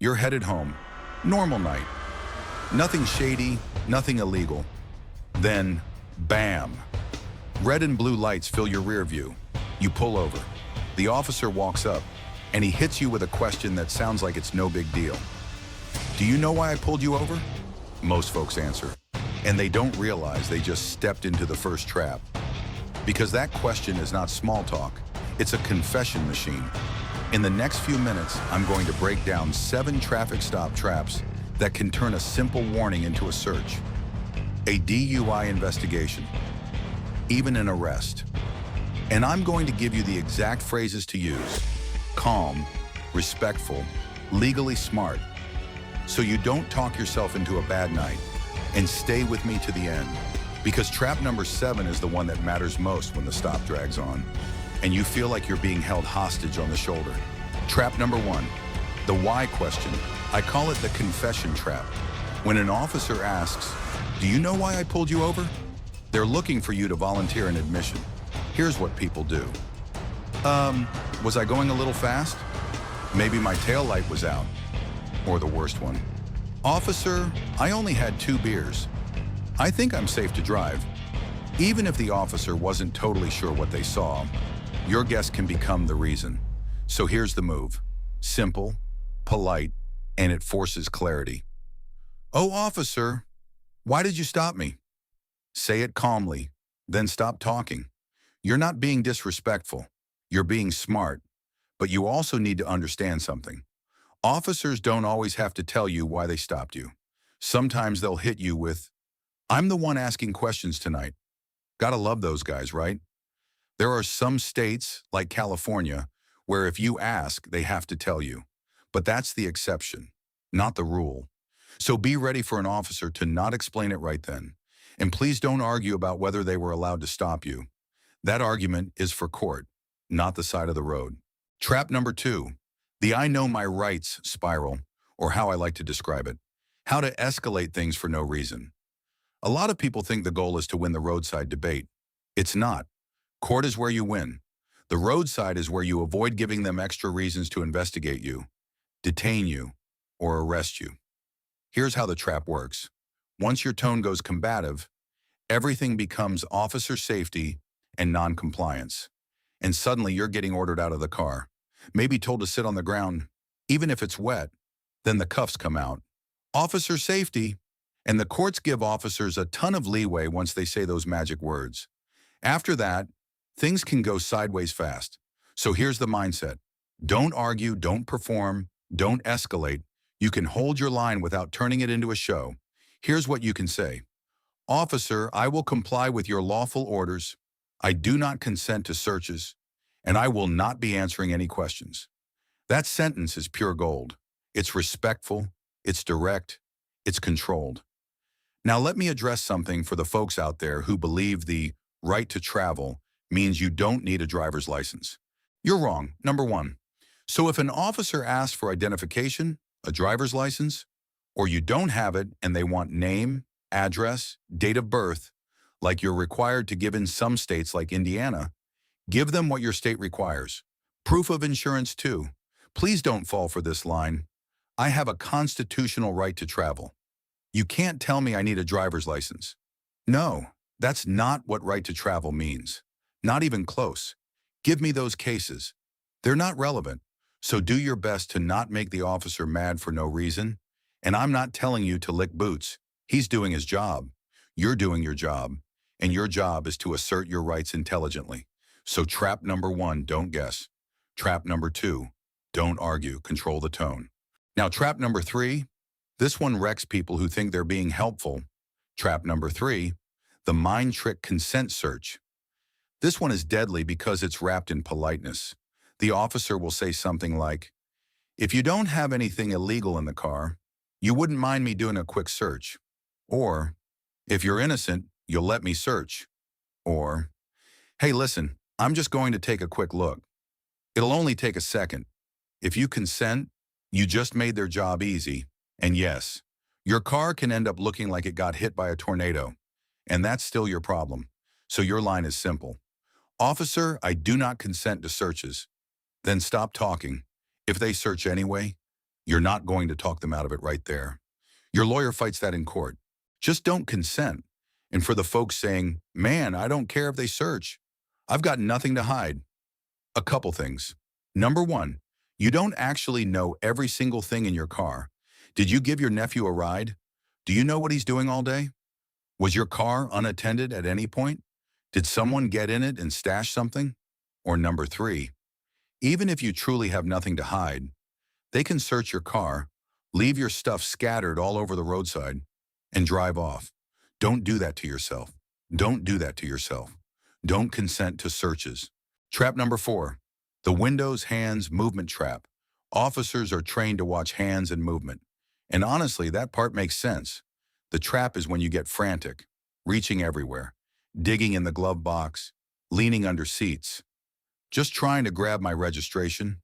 You're headed home. Normal night. Nothing shady, nothing illegal. Then, bam! Red and blue lights fill your rear view. You pull over. The officer walks up, and he hits you with a question that sounds like it's no big deal. Do you know why I pulled you over? Most folks answer. And they don't realize they just stepped into the first trap. Because that question is not small talk, it's a confession machine. In the next few minutes, I'm going to break down 7 traffic stop traps that can turn a simple warning into a search, a DUI investigation, even an arrest. And I'm going to give you the exact phrases to use: calm, respectful, legally smart, so you don't talk yourself into a bad night. And stay with me to the end, because trap number 7 is the one that matters most when the stop drags on, and you feel like you're being held hostage on the shoulder. Trap number 1, the why question. I call it the confession trap. When an officer asks, "Do you know why I pulled you over?" They're looking for you to volunteer an admission. Here's what people do. Was I going a little fast? Maybe my tail light was out. Or the worst one. Officer, I only had 2 beers. I think I'm safe to drive. Even if the officer wasn't totally sure what they saw, your guess can become the reason. So here's the move. Simple, polite, and it forces clarity. "Oh, officer, why did you stop me?" Say it calmly, then stop talking. You're not being disrespectful. You're being smart. But you also need to understand something. Officers don't always have to tell you why they stopped you. Sometimes they'll hit you with, "I'm the one asking questions tonight." Gotta love those guys, right? There are some states, like California, where if you ask, they have to tell you. But that's the exception, not the rule. So be ready for an officer to not explain it right then. And please don't argue about whether they were allowed to stop you. That argument is for court, not the side of the road. Trap number 2, the "I know my rights" spiral, or how I like to describe it. How to escalate things for no reason. A lot of people think the goal is to win the roadside debate. It's not. Court is where you win. The roadside is where you avoid giving them extra reasons to investigate you, detain you, or arrest you. Here's how the trap works. Once your tone goes combative, everything becomes officer safety and non-compliance. And suddenly you're getting ordered out of the car, maybe told to sit on the ground, even if it's wet. Then the cuffs come out. Officer safety. And the courts give officers a ton of leeway once they say those magic words. After that, things can go sideways fast. So here's the mindset. Don't argue, don't perform, don't escalate. You can hold your line without turning it into a show. Here's what you can say. "Officer, I will comply with your lawful orders. I do not consent to searches, and I will not be answering any questions." That sentence is pure gold. It's respectful, it's direct, it's controlled. Now let me address something for the folks out there who believe the right to travel means you don't need a driver's license. You're wrong, number 1. So if an officer asks for identification, a driver's license, or you don't have it and they want name, address, date of birth, like you're required to give in some states like Indiana, give them what your state requires. Proof of insurance too. Please don't fall for this line. "I have a constitutional right to travel." You can't tell me I need a driver's license. No, that's not what right to travel means. Not even close. Give me those cases. They're not relevant. So do your best to not make the officer mad for no reason. And I'm not telling you to lick boots. He's doing his job. You're doing your job. And your job is to assert your rights intelligently. So trap number 1, don't guess. Trap number 2, don't argue, control the tone. Now trap number 3, this one wrecks people who think they're being helpful. Trap number 3, the mind trick consent search. This one is deadly because it's wrapped in politeness. The officer will say something like, "If you don't have anything illegal in the car, you wouldn't mind me doing a quick search." Or, "If you're innocent, you'll let me search." Or, "Hey, listen, I'm just going to take a quick look. It'll only take a second. If you consent, you just made their job easy. And yes, your car can end up looking like it got hit by a tornado, and that's still your problem. So your line is simple. Officer, I do not consent to searches. Then stop talking. If they search anyway, You're not going to talk them out of it right there. Your lawyer fights that in court. Just don't consent. And for the folks saying, man, I don't care if they search. I've got nothing to hide. A couple things. Number one, you don't actually know every single thing in your car. Did you give your nephew a ride? Do you know what he's doing all day? Was your car unattended at any point? Did someone get in it and stash something? Or number three, even if you truly have nothing to hide, they can search your car, leave your stuff scattered all over the roadside, and drive off. Don't do that to yourself. Don't do that to yourself. Don't consent to searches. Trap number 4, the windows, hands, movement trap. Officers are trained to watch hands and movement. And honestly, that part makes sense. The trap is when you get frantic, reaching everywhere, digging in the glove box, leaning under seats, just trying to grab my registration.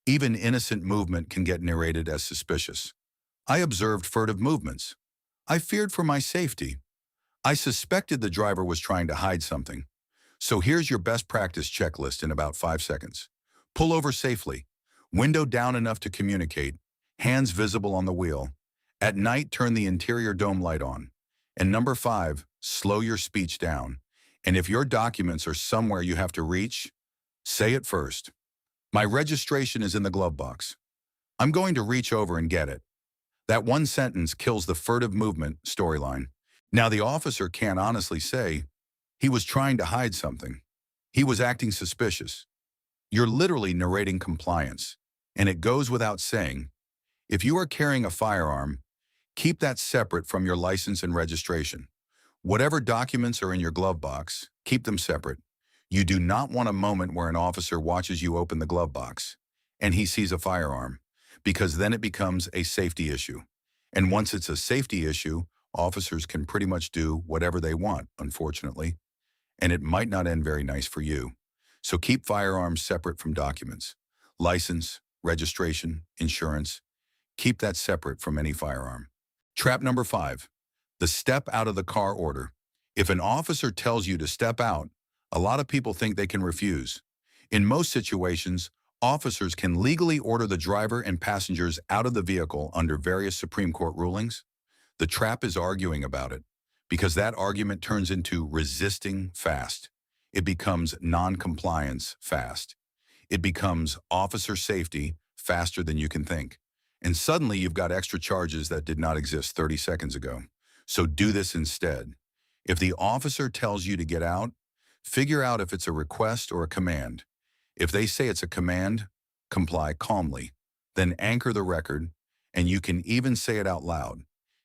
Even innocent movement can get narrated as suspicious. I observed furtive movements. I feared for my safety. I suspected the driver was trying to hide something. So here's your best practice checklist in about 5 seconds. Pull over safely. Window down enough to communicate. Hands visible on the wheel. At night, turn the interior dome light on. And number 5, slow your speech down. And if your documents are somewhere you have to reach, say it first. My registration is in the glove box. I'm going to reach over and get it. That one sentence kills the furtive movement storyline. Now the officer can't honestly say, he was trying to hide something. He was acting suspicious. You're literally narrating compliance. And it goes without saying, if you are carrying a firearm, keep that separate from your license and registration. Whatever documents are in your glove box, keep them separate. You do not want a moment where an officer watches you open the glove box and he sees a firearm, because then it becomes a safety issue. And once it's a safety issue, officers can pretty much do whatever they want, unfortunately, and it might not end very nice for you. So keep firearms separate from documents. License, registration, insurance, keep that separate from any firearm. Trap number 5, the step out of the car order. If an officer tells you to step out, a lot of people think they can refuse. In most situations, officers can legally order the driver and passengers out of the vehicle under various Supreme Court rulings. The trap is arguing about it, because that argument turns into resisting fast. It becomes non-compliance fast. It becomes officer safety faster than you can think. And suddenly you've got extra charges that did not exist 30 seconds ago. So do this instead. If the officer tells you to get out, figure out if it's a request or a command. If they say it's a command, comply calmly. Then anchor the record, and you can even say it out loud.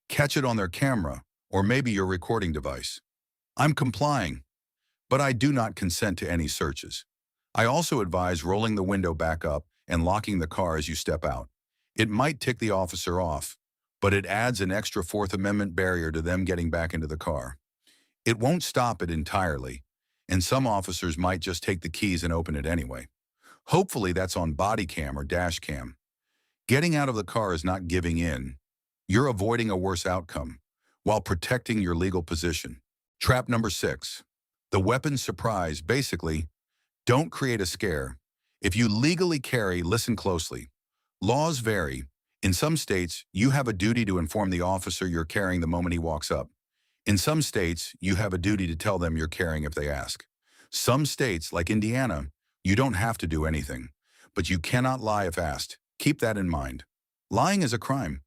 Catch it on their camera, or maybe your recording device. I'm complying, but I do not consent to any searches. I also advise rolling the window back up and locking the car as you step out. It might tick the officer off, but it adds an extra Fourth Amendment barrier to them getting back into the car. It won't stop it entirely, and some officers might just take the keys and open it anyway. Hopefully that's on body cam or dash cam. Getting out of the car is not giving in. You're avoiding a worse outcome while protecting your legal position. Trap number 6, the weapon surprise. Basically, don't create a scare. If you legally carry, listen closely. Laws vary. In some states, you have a duty to inform the officer you're carrying the moment he walks up. In some states, you have a duty to tell them you're carrying if they ask. Some states, like Indiana, you don't have to do anything, but you cannot lie if asked. Keep that in mind. Lying is a crime.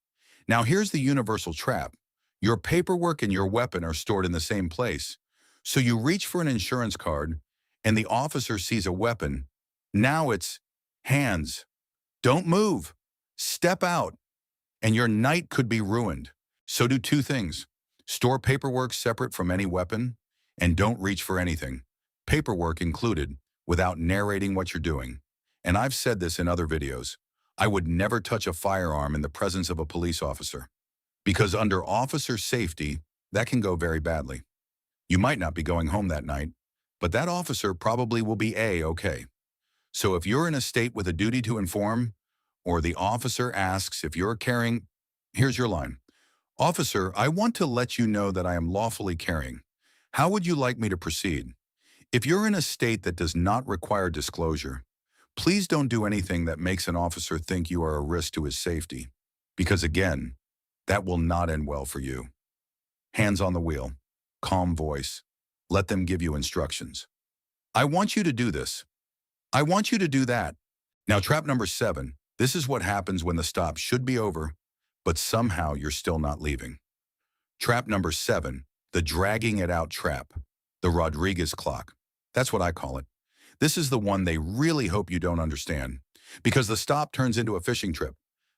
Now here's the universal trap. Your paperwork and your weapon are stored in the same place. So you reach for an insurance card, and the officer sees a weapon. Now it's hands. Don't move. Step out. And your night could be ruined. So do 2 things. Store paperwork separate from any weapon, and don't reach for anything, paperwork included, without narrating what you're doing. And I've said this in other videos. I would never touch a firearm in the presence of a police officer, because under officer safety, that can go very badly. You might not be going home that night, but that officer probably will be A-okay. So if you're in a state with a duty to inform, or the officer asks if you're carrying, here's your line. Officer, I want to let you know that I am lawfully carrying. How would you like me to proceed? If you're in a state that does not require disclosure, Please don't do anything that makes an officer think you are a risk to his safety, because again, that will not end well for you. Hands on the wheel, calm voice. Let them give you instructions. I want you to do this. I want you to do that. Now, trap number 7. This is what happens when the stop should be over, but somehow you're still not leaving. Trap number 7, the dragging it out trap, the Rodriguez clock. That's what I call it. This is the one they really hope you don't understand, because the stop turns into a fishing trip.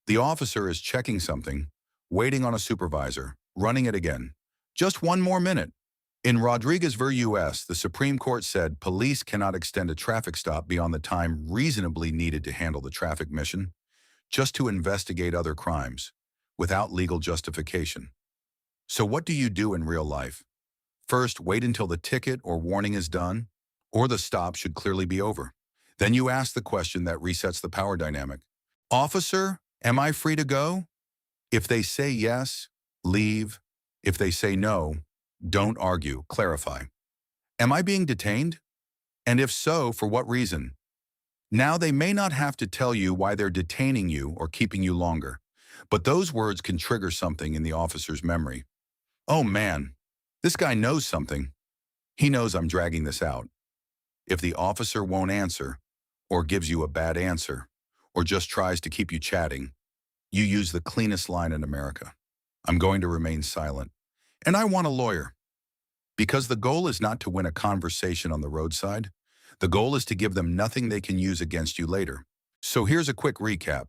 The officer is checking something, waiting on a supervisor, running it again. Just one more minute. In Rodriguez v. U.S., the Supreme Court said police cannot extend a traffic stop beyond the time reasonably needed to handle the traffic mission, just to investigate other crimes, without legal justification. So what do you do in real life? First, wait until the ticket or warning is done, or the stop should clearly be over. Then you ask the question that resets the power dynamic. Officer, am I free to go? If they say yes, leave. If they say no, don't argue, clarify. Am I being detained? And if so, for what reason? Now, they may not have to tell you why they're detaining you or keeping you longer, but those words can trigger something in the officer's memory. Oh man, this guy knows something. He knows I'm dragging this out. If the officer won't answer, or gives you a bad answer, or just tries to keep you chatting, you use the cleanest line in America. I'm going to remain silent. And I want a lawyer. Because the goal is not to win a conversation on the roadside. The goal is to give them nothing they can use against you later. So here's a quick recap,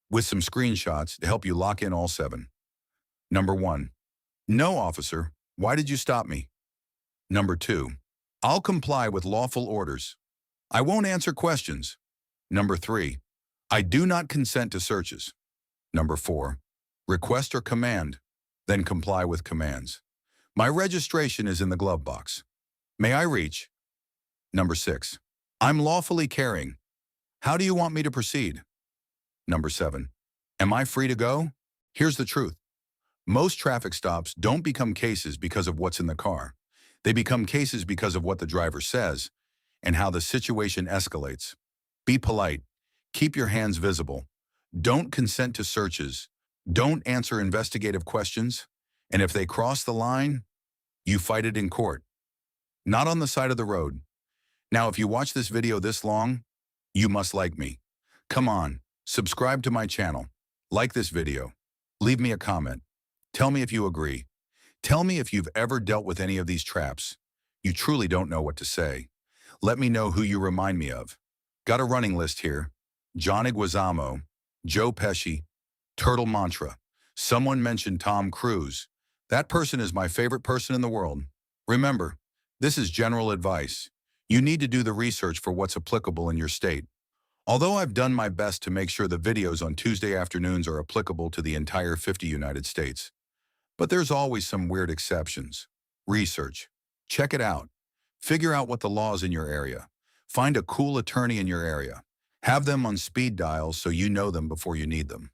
with some screenshots to help you lock in all 7. Number 1. No, officer. Why did you stop me? Number 2. I'll comply with lawful orders. I won't answer questions. Number 3. I do not consent to searches. Number 4. Request or command, then comply with commands. My registration is in the glove box. May I reach? Number 6. I'm lawfully carrying. How do you want me to proceed? Number 7. Am I free to go? Here's the truth. Most traffic stops don't become cases because of what's in the car. They become cases because of what the driver says and how the situation escalates. Be polite. Keep your hands visible. Don't consent to searches. Don't answer investigative questions. And if they cross the line, you fight it in court, not on the side of the road. Now, if you watch this video this long, you must like me. Come on, subscribe to my channel. Like this video. Leave me a comment. Tell me if you agree. Tell me if you've ever dealt with any of these traps. You truly don't know what to say. Let me know who you remind me of. Got a running list here. John Leguizamo, Joe Pesci, Turtle Mantra. Someone mentioned Tom Cruise. That person is my favorite person in the world. Remember, this is general advice. You need to do the research for what's applicable in your state. Although I've done my best to make sure the videos on Tuesday afternoons are applicable to the entire 50 United States. But there's always some weird exceptions. Research. Check it out. Figure out what the law is in your area. Find a cool attorney in your area. Have them on speed dial so you know them before you need them.